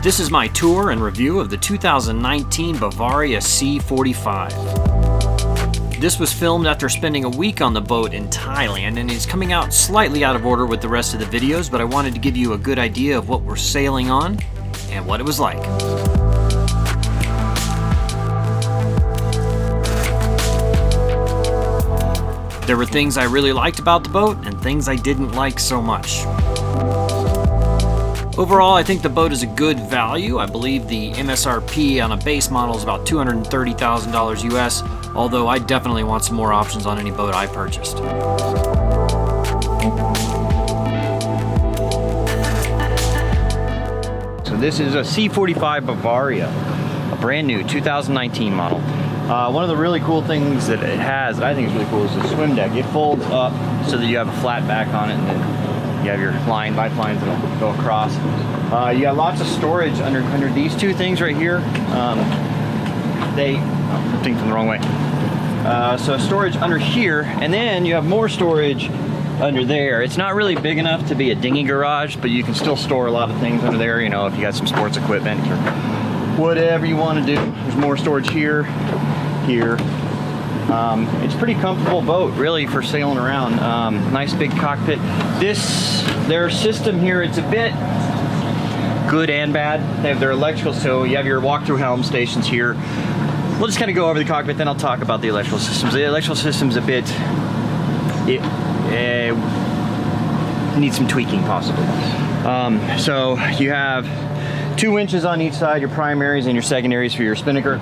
This is my tour and review of the 2019 Bavaria C45. This was filmed after spending a week on the boat in Thailand, and is coming out slightly out of order with the rest of the videos, but I wanted to give you a good idea of what we're sailing on and what it was like. There were things I really liked about the boat and things I didn't like so much. Overall, I think the boat is a good value. I believe the MSRP on a base model is about $230,000 US, although I definitely want some more options on any boat I purchased. So this is a C45 Bavaria, a brand new 2019 model. One of the really cool things that it has, that I think is really cool, is the swim deck. It folds up so that you have a flat back on it, and then you have your life lines that'll go across. You got lots of storage under these two things right here. I'm thinking the wrong way. So storage under here, and then you have more storage under there. It's not really big enough to be a dinghy garage, but you can still store a lot of things under there. You know, if you got some sports equipment or whatever you want to do. There's more storage here. It's a pretty comfortable boat, really, for sailing around. Nice big cockpit. Their system here, it's a bit good and bad. They have their electrical, so you have your walk-through helm stations here. We'll just kind of go over the cockpit, then I'll talk about the electrical systems. The electrical system's a bit, it needs some tweaking, possibly. So you have 2 winches on each side, your primaries and your secondaries for your spinnaker.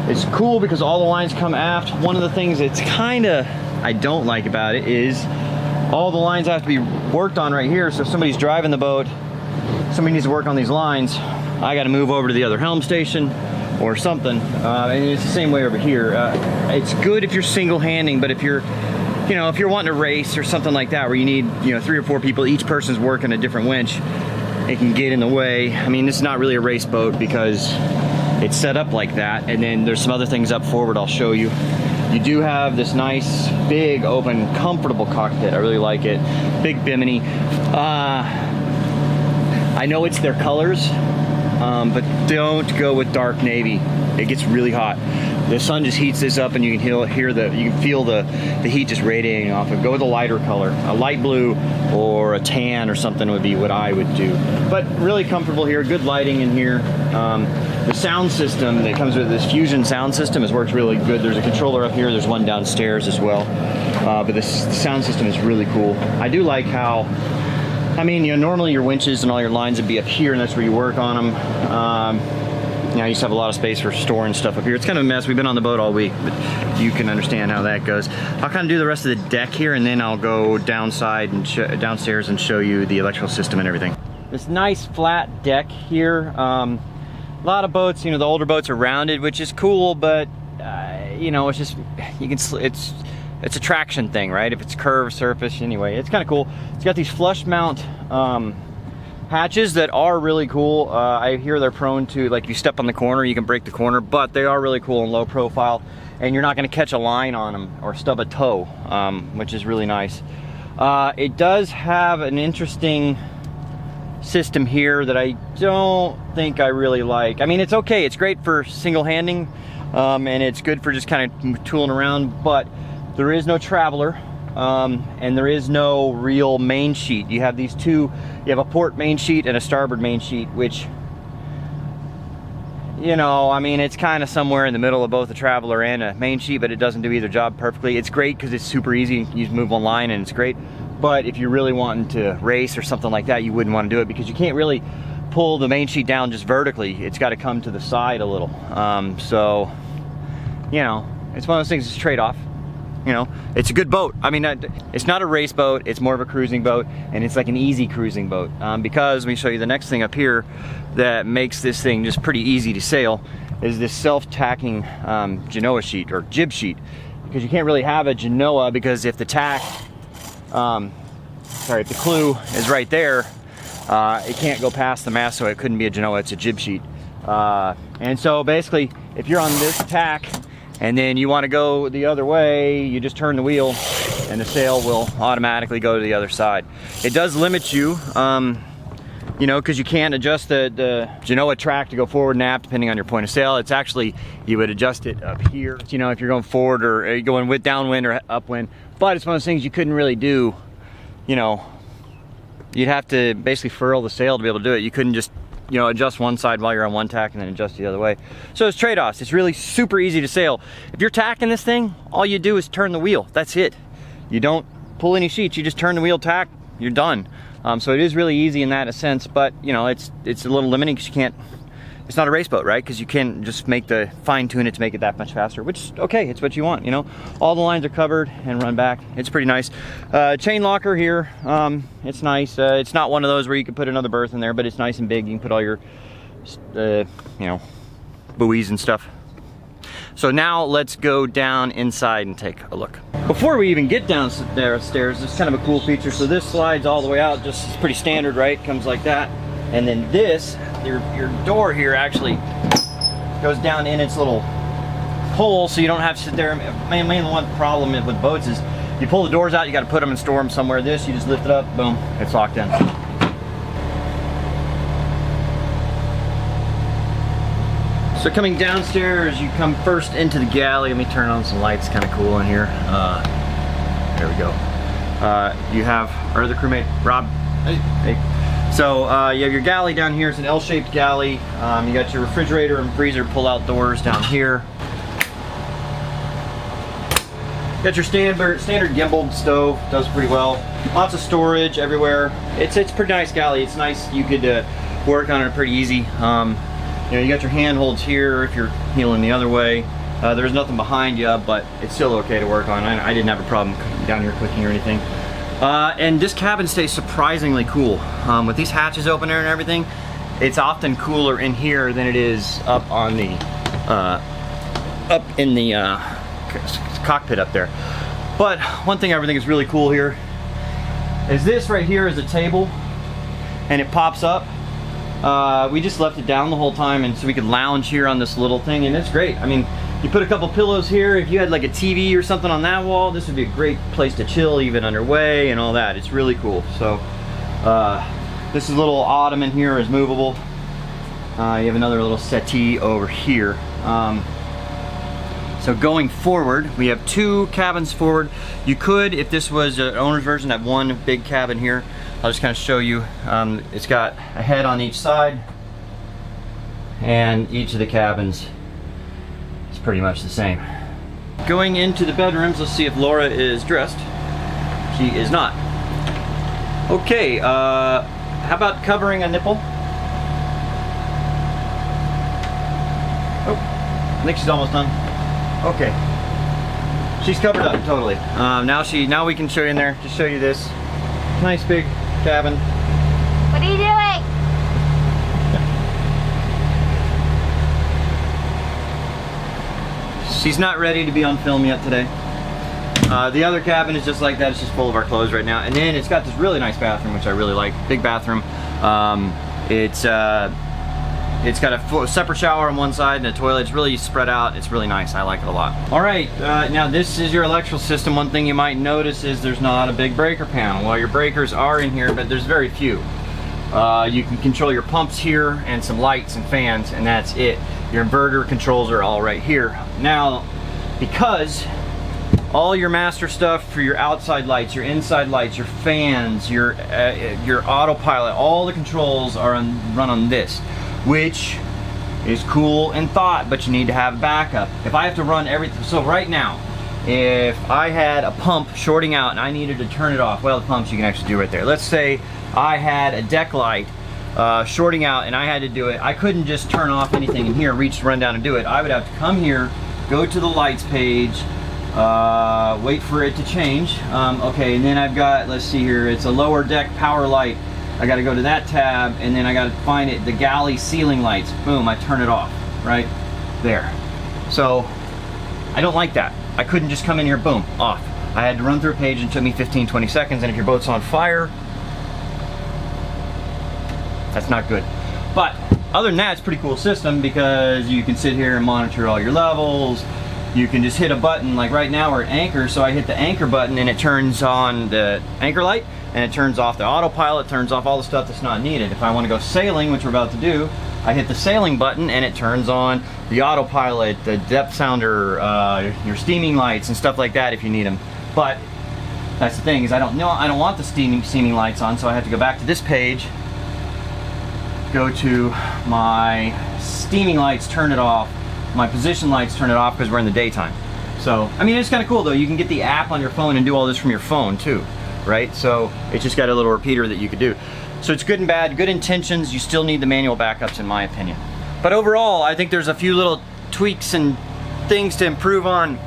It's cool because all the lines come aft. One of the things that's I don't like about it is all the lines have to be worked on right here. So if somebody's driving the boat, somebody needs to work on these lines, I got to move over to the other helm station or something. And it's the same way over here. It's good if you're single-handing, but if you're wanting to race or something like that, where you need 3 or 4 people, each person's working a different winch, it can get in the way. I mean, this is not really a race boat because it's set up like that. And then there's some other things up forward I'll show you. You do have this nice, big, open, comfortable cockpit. I really like it. Big bimini. I know it's their colors, but don't go with dark navy. It gets really hot. The sun just heats this up, and you can feel the heat just radiating off it. Go with a lighter color. A light blue or a tan or something would be what I would do. But really comfortable here. Good lighting in here. The sound system that comes with this Fusion sound system has worked really good. There's a controller up here. There's one downstairs as well. But the sound system is really cool. I do like how, normally your winches and all your lines would be up here, and that's where you work on them. I used to have a lot of space for storing stuff up here. It's kind of a mess. We've been on the boat all week, but you can understand how that goes. I'll kind of do the rest of the deck here, and then I'll go downstairs and show you the electrical system and everything. This nice flat deck here. A lot of boats, the older boats are rounded, which is cool, but it's just, it's a traction thing, right? If it's curved surface, anyway, it's kind of cool. It's got these flush mount hatches that are really cool. I hear they're prone to, like, you step on the corner, you can break the corner, but they are really cool and low profile, and you're not going to catch a line on them or stub a toe, which is really nice. It does have an interesting system here that I don't think I really like. It's okay. It's great for single-handing, and it's good for just kind of tooling around, but there is no traveler. And there is no real main sheet. You have these two, you have a port main sheet and a starboard main sheet, which, it's kind of somewhere in the middle of both a traveler and a main sheet, but it doesn't do either job perfectly. It's great because it's super easy. You just move one line and it's great. But if you're really wanting to race or something like that, you wouldn't want to do it because you can't really pull the main sheet down just vertically. It's got to come to the side a little. So, it's one of those things, it's a trade-off. It's a good boat. It's not a race boat, it's more of a cruising boat, and it's like an easy cruising boat. Because, let me show you the next thing up here that makes this thing just pretty easy to sail, is this self-tacking Genoa sheet, or jib sheet. Because you can't really have a Genoa, because if the if the clew is right there, it can't go past the mast, so it couldn't be a Genoa, it's a jib sheet. And so basically, if you're on this tack, and then you want to go the other way, you just turn the wheel and the sail will automatically go to the other side. It does limit you you know, because you can't adjust the Genoa track to go forward and aft depending on your point of sail. It's actually, you would adjust it up here, you know, if you're going forward or you're going with downwind or upwind. But it's one of those things you couldn't really do, you know, you'd have to basically furl the sail to be able to do it. You couldn't just, you know, adjust one side while you're on one tack and then adjust the other way. So it's trade-offs. It's really super easy to sail. If you're tacking this thing, all you do is turn the wheel. That's it. You don't pull any sheets. You just turn the wheel, tack, you're done. So it is really easy in that sense, but you know, it's a little limiting because you can't, it's not a race boat, right? Because you can't just make the fine tune it to make it that much faster, which is okay, it's what you want, you know? All the lines are covered and run back. It's pretty nice. Chain locker here, it's nice. It's not one of those where you can put another berth in there, but it's nice and big. You can put all your, you know, buoys and stuff. So now let's go down inside and take a look. Before we even get downstairs, there's kind of a cool feature. So this slides all the way out, just it's pretty standard, right? Comes like that. And then this, your door here actually goes down in its little hole, so you don't have to sit there. Mainly one problem with boats is you pull the doors out, you got to put them and store them somewhere. This, you just lift it up, boom, it's locked in. So coming downstairs, you come first into the galley. Let me turn on some lights, kind of cool in here. There we go. You have our other crewmate, Rob. Hey. So you have your galley down here. It's an L-shaped galley. You got your refrigerator and freezer pull-out doors down here. Got your standard gimbal stove, does pretty well. Lots of storage everywhere. It's a pretty nice galley. It's nice. You could work on it pretty easy. You know, you got your handholds here if you're heeling the other way. There's nothing behind you, but it's still okay to work on. I didn't have a problem down here clicking or anything. And this cabin stays surprisingly cool. With these hatches open there and everything, it's often cooler in here than it is up on the, up in the cockpit up there. But one thing I think is really cool here is this right here is a table, and it pops up. We just left it down the whole time, and so we could lounge here on this little thing, and it's great. I mean, you put a couple pillows here. If you had like a TV or something on that wall, this would be a great place to chill, even underway and all that. It's really cool. So this little ottoman here is movable. You have another little settee over here. So going forward, we have two cabins forward. You could, if this was an owner's version, have one big cabin here. I'll just kind of show you. It's got a head on each side, and each of the cabins is pretty much the same. Going into the bedrooms, let's see if Laura is dressed. She is not. Okay, how about covering a nipple? Oh, I think she's almost done. Okay, she's covered up totally. Now we can show you in there. Just show you this nice big cabin. What are you doing? She's not ready to be on film yet today. The other cabin is just like that. It's just full of our clothes right now. And then it's got this really nice bathroom, which I really like. Big bathroom. It's got a separate shower on one side and a toilet. It's really spread out. It's really nice. I like it a lot. All right, now this is your electrical system. One thing you might notice is there's not a big breaker panel. Well, your breakers are in here, but there's very few. You can control your pumps here and some lights and fans, and that's it. Your inverter controls are all right here. Now, because all your master stuff for your outside lights, your inside lights, your fans, your autopilot, all the controls are run on this, which is cool in thought, but you need to have backup. If I have to run everything, so right now, if I had a pump shorting out and I needed to turn it off, well, the pumps you can actually do right there. Let's say I had a deck light shorting out and I had to do it. I couldn't just turn off anything in here, run down and do it. I would have to come here, go to the lights page, wait for it to change. Okay, and then I've got, let's see here, it's a lower deck power light. I got to go to that tab, and then I got to find it, the galley ceiling lights. Boom, I turn it off right there. So I don't like that. I couldn't just come in here, boom, off. I had to run through a page and it took me 15-20 seconds, and if your boat's on fire, that's not good. But other than that, it's a pretty cool system because you can sit here and monitor all your levels. You can just hit a button, like right now we're at anchor, so I hit the anchor button and it turns on the anchor light. and it turns off the autopilot, turns off all the stuff that's not needed. If I want to go sailing, which we're about to do, I hit the sailing button and it turns on the autopilot, the depth sounder, your steaming lights and stuff like that if you need them. But that's the thing, is I don't want the steaming lights on, so I have to go back to this page, go to my steaming lights, turn it off, my position lights, turn it off because we're in the daytime. So, I mean, it's kind of cool though. You can get the app on your phone and do all this from your phone too, right? So it's just got a little repeater that you could do. So it's good and bad, good intentions. You still need the manual backups in my opinion. But overall, I think there's a few little tweaks and things to improve on.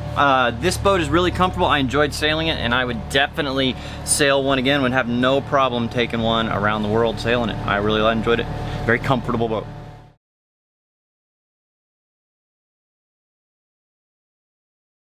This boat is really comfortable. I enjoyed sailing it, and I would definitely sail one again. Would have no problem taking one around the world sailing it. I really enjoyed it. Very comfortable boat.